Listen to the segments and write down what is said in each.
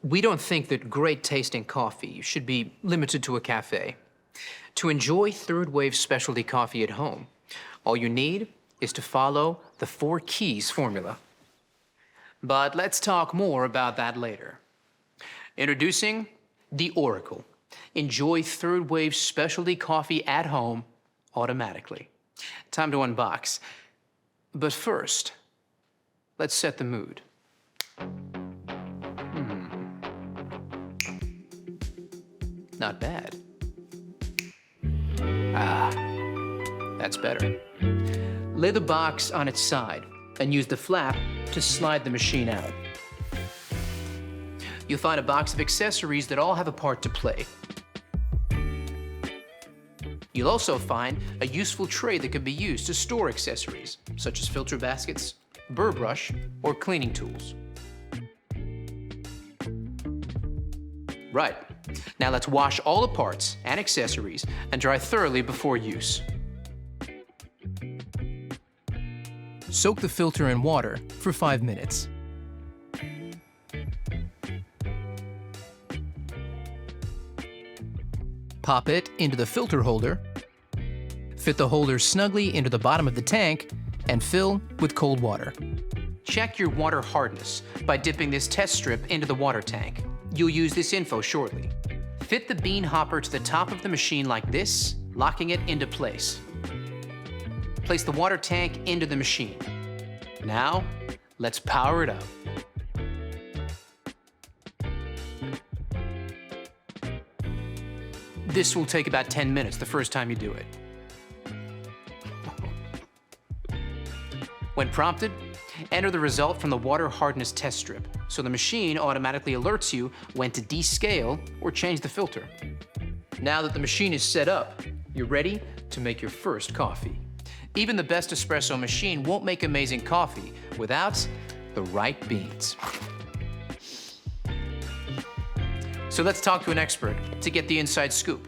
We don't think that great tasting coffee should be limited to a cafe. To enjoy third wave specialty coffee at home, all you need is to follow the 4 keys formula. But let's talk more about that later. Introducing the Oracle. Enjoy third wave specialty coffee at home automatically. Time to unbox. But first, let's set the mood. Not bad. That's better. Lay the box on its side and use the flap to slide the machine out. You'll find a box of accessories that all have a part to play. You'll also find a useful tray that can be used to store accessories, such as filter baskets, burr brush, or cleaning tools. Right. Now let's wash all the parts and accessories and dry thoroughly before use. Soak the filter in water for 5 minutes. Pop it into the filter holder, fit the holder snugly into the bottom of the tank, and fill with cold water. Check your water hardness by dipping this test strip into the water tank. You'll use this info shortly. Fit the bean hopper to the top of the machine like this, locking it into place. Place the water tank into the machine. Now, let's power it up. This will take about 10 minutes the first time you do it. When prompted, enter the result from the water hardness test strip, so the machine automatically alerts you when to descale or change the filter. Now that the machine is set up, you're ready to make your first coffee. Even the best espresso machine won't make amazing coffee without the right beans. So let's talk to an expert to get the inside scoop.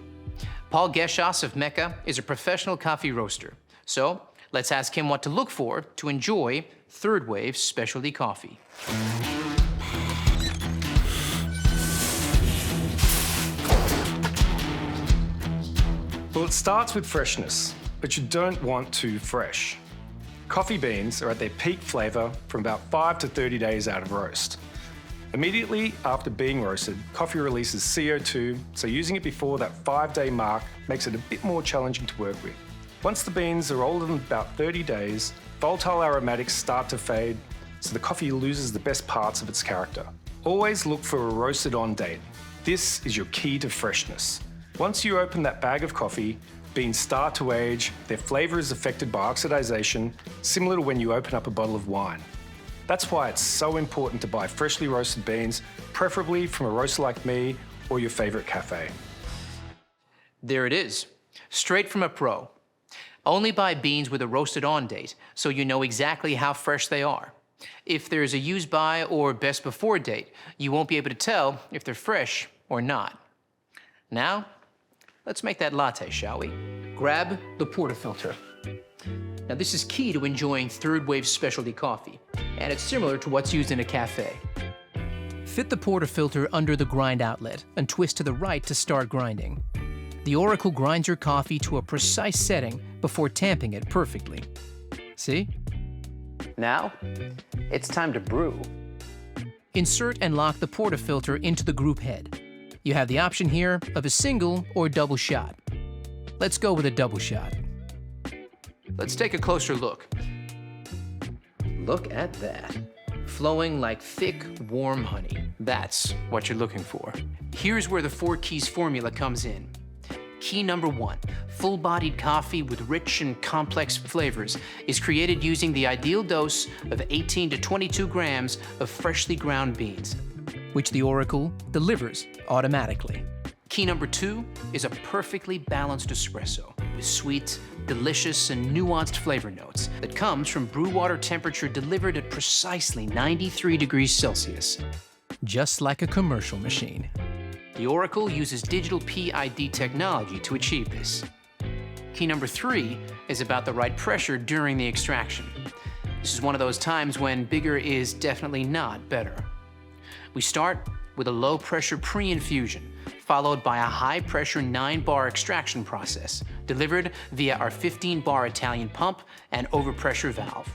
Paul Geschas of Mecca is a professional coffee roaster. So let's ask him what to look for to enjoy third wave specialty coffee. Well, it starts with freshness, but you don't want too fresh. Coffee beans are at their peak flavour from about 5 to 30 days out of roast. Immediately after being roasted, coffee releases CO2, so using it before that 5-day mark makes it a bit more challenging to work with. Once the beans are older than about 30 days, volatile aromatics start to fade, so the coffee loses the best parts of its character. Always look for a roasted on date. This is your key to freshness. Once you open that bag of coffee, beans start to age, their flavour is affected by oxidation, similar to when you open up a bottle of wine. That's why it's so important to buy freshly roasted beans, preferably from a roaster like me or your favourite cafe. There it is, straight from a pro. Only buy beans with a roasted on date, so you know exactly how fresh they are. If there's a use by or best before date, you won't be able to tell if they're fresh or not. Now, let's make that latte, shall we? Grab the portafilter. Now this is key to enjoying third wave specialty coffee, and it's similar to what's used in a cafe. Fit the portafilter under the grind outlet and twist to the right to start grinding. The Oracle grinds your coffee to a precise setting before tamping it perfectly. See? Now, it's time to brew. Insert and lock the portafilter into the group head. You have the option here of a single or double shot. Let's go with a double shot. Let's take a closer look. Look at that. Flowing like thick, warm honey. That's what you're looking for. Here's where the 4 keys formula comes in. Key number 1, full-bodied coffee with rich and complex flavors is created using the ideal dose of 18 to 22 grams of freshly ground beans, which the Oracle delivers automatically. Key number 2 is a perfectly balanced espresso with sweet, delicious, and nuanced flavor notes that comes from brew water temperature delivered at precisely 93 degrees Celsius. Just like a commercial machine. The Oracle uses digital PID technology to achieve this. Key number 3 is about the right pressure during the extraction. This is one of those times when bigger is definitely not better. We start with a low-pressure pre-infusion, followed by a high-pressure 9-bar extraction process, delivered via our 15-bar Italian pump and overpressure valve.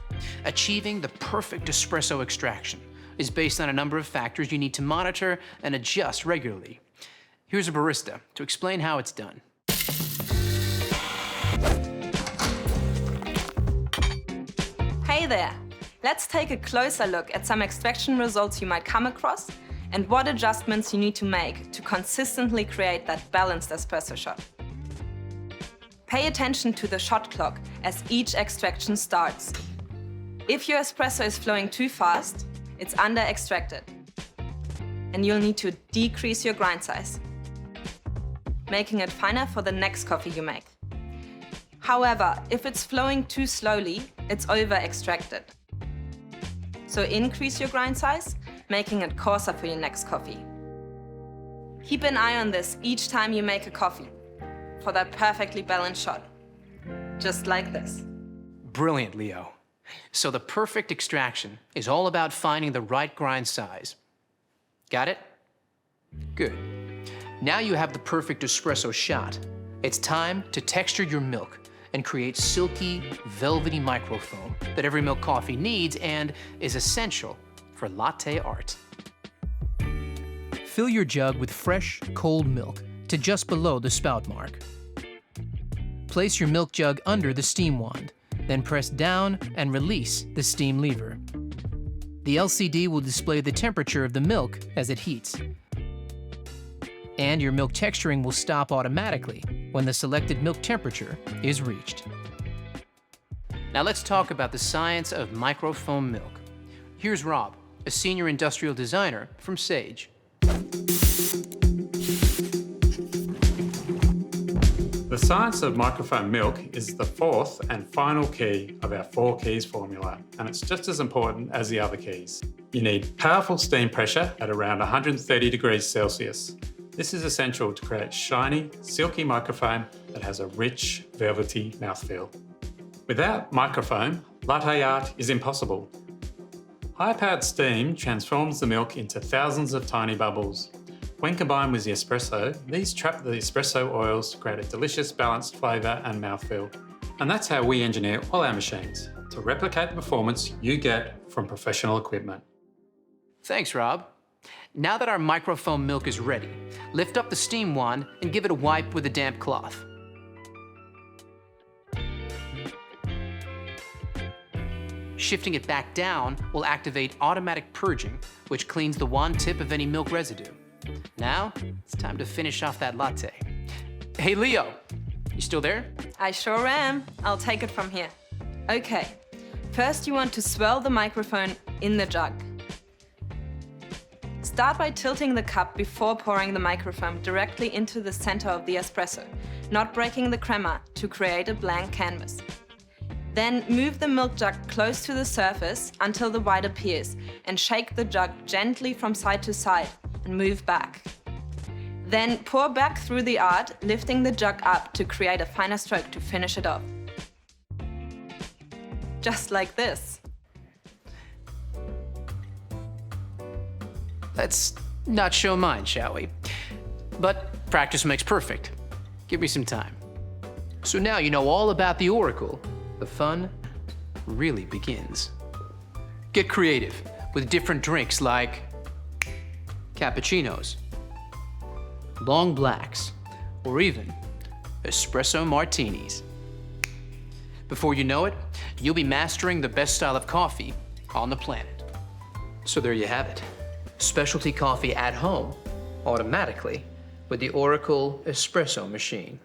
Achieving the perfect espresso extraction is based on a number of factors you need to monitor and adjust regularly. Here's a barista to explain how it's done. Hey there! Let's take a closer look at some extraction results you might come across and what adjustments you need to make to consistently create that balanced espresso shot. Pay attention to the shot clock as each extraction starts. If your espresso is flowing too fast, it's under-extracted, and you'll need to decrease your grind size, making it finer for the next coffee you make. However, if it's flowing too slowly, it's over-extracted. So increase your grind size, making it coarser for your next coffee. Keep an eye on this each time you make a coffee for that perfectly balanced shot, just like this. Brilliant, Leo. So the perfect extraction is all about finding the right grind size. Got it? Good. Now you have the perfect espresso shot. It's time to texture your milk and create silky, velvety microfoam that every milk coffee needs and is essential for latte art. Fill your jug with fresh, cold milk to just below the spout mark. Place your milk jug under the steam wand, then press down and release the steam lever. The LCD will display the temperature of the milk as it heats. And your milk texturing will stop automatically when the selected milk temperature is reached. Now let's talk about the science of microfoam milk. Here's Rob, a senior industrial designer from Sage. The science of microfoam milk is the fourth and final key of our 4 keys formula, and it's just as important as the other keys. You need powerful steam pressure at around 130 degrees Celsius. This is essential to create shiny, silky microfoam that has a rich, velvety mouthfeel. Without microfoam, latte art is impossible. High-powered steam transforms the milk into thousands of tiny bubbles. When combined with the espresso, these trap the espresso oils to create a delicious, balanced flavour and mouthfeel. And that's how we engineer all our machines, to replicate the performance you get from professional equipment. Thanks, Rob. Now that our microfoam milk is ready, lift up the steam wand and give it a wipe with a damp cloth. Shifting it back down will activate automatic purging, which cleans the wand tip of any milk residue. Now, it's time to finish off that latte. Hey, Leo, you still there? I sure am. I'll take it from here. Okay, first you want to swirl the microphone in the jug. Start by tilting the cup before pouring the microfoam directly into the center of the espresso, not breaking the crema to create a blank canvas. Then move the milk jug close to the surface until the white appears and shake the jug gently from side to side and move back. Then pour back through the art, lifting the jug up to create a finer stroke to finish it off. Just like this. Let's not show mine, shall we? But practice makes perfect. Give me some time. So now you know all about the Oracle. The fun really begins. Get creative with different drinks like cappuccinos, long blacks, or even espresso martinis. Before you know it, you'll be mastering the best style of coffee on the planet. So there you have it. Specialty coffee at home, automatically, with the Oracle Espresso machine.